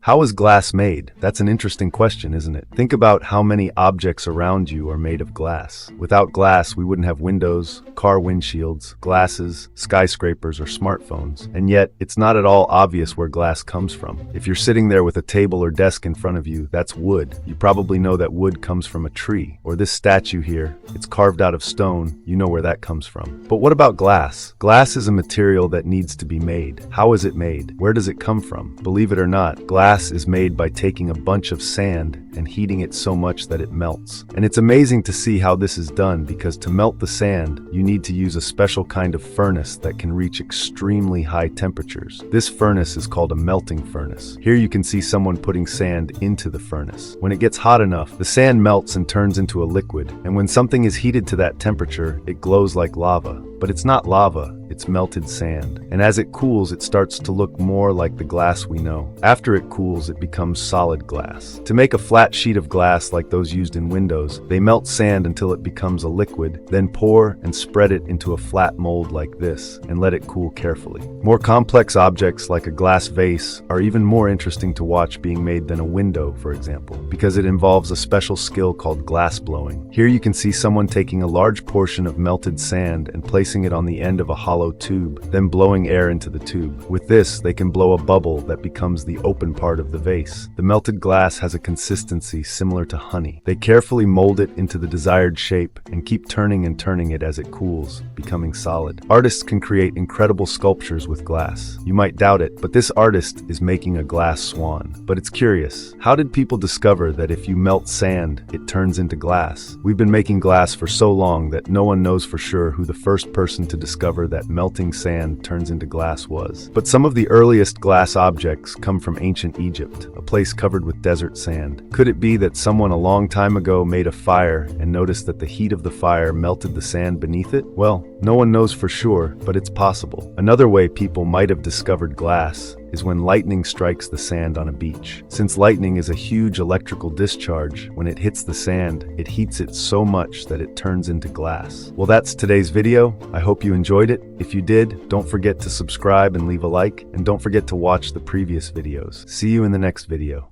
How is glass made? That's an interesting question, isn't it? Think about how many objects around you are made of glass. Without glass, we wouldn't have windows, car windshields, glasses, skyscrapers, or smartphones. And yet, it's not at all obvious where glass comes from. If you're sitting there with a table or desk in front of you, that's wood. You probably know that wood comes from a tree. Or this statue here, it's carved out of stone. You know where that comes from. But what about glass? Glass is a material that needs to be made. How is it made? Where does it come from? Believe it or not, glass is made by taking a bunch of sand and heating it so much that it melts. And it's amazing to see how this is done, because to melt the sand, you need to use a special kind of furnace that can reach extremely high temperatures. This furnace is called a melting furnace. Here you can see someone putting sand into the furnace. When it gets hot enough, the sand melts and turns into a liquid. And when something is heated to that temperature, it glows like lava. But it's not lava, it's melted sand. And as it cools, it starts to look more like the glass we know. After it cools, it becomes solid glass. To make a flat sheet of glass like those used in windows, they melt sand until it becomes a liquid, then pour and spread it into a flat mold like this, and let it cool carefully. More complex objects like a glass vase are even more interesting to watch being made than a window, for example, because it involves a special skill called glass blowing. Here you can see someone taking a large portion of melted sand and placing it on the end of a hollow tube, then blowing air into the tube. With this, they can blow a bubble that becomes the open part of the vase. The melted glass has a consistency similar to honey. They carefully mold it into the desired shape and keep turning and turning it as it cools, becoming solid. Artists can create incredible sculptures with glass. You might doubt it, but this artist is making a glass swan. But it's curious. How did people discover that if you melt sand, it turns into glass? We've been making glass for so long that no one knows for sure who the first person to discover that melting sand turns into glass was. But some of the earliest glass objects come from ancient Egypt, a place covered with desert sand. Could it be that someone a long time ago made a fire and noticed that the heat of the fire melted the sand beneath it? Well, no one knows for sure, but it's possible. Another way people might have discovered glass is when lightning strikes the sand on a beach. Since lightning is a huge electrical discharge, when it hits the sand, it heats it so much that it turns into glass. Well, that's today's video. I hope you enjoyed it. If you did, don't forget to subscribe and leave a like, and don't forget to watch the previous videos. See you in the next video.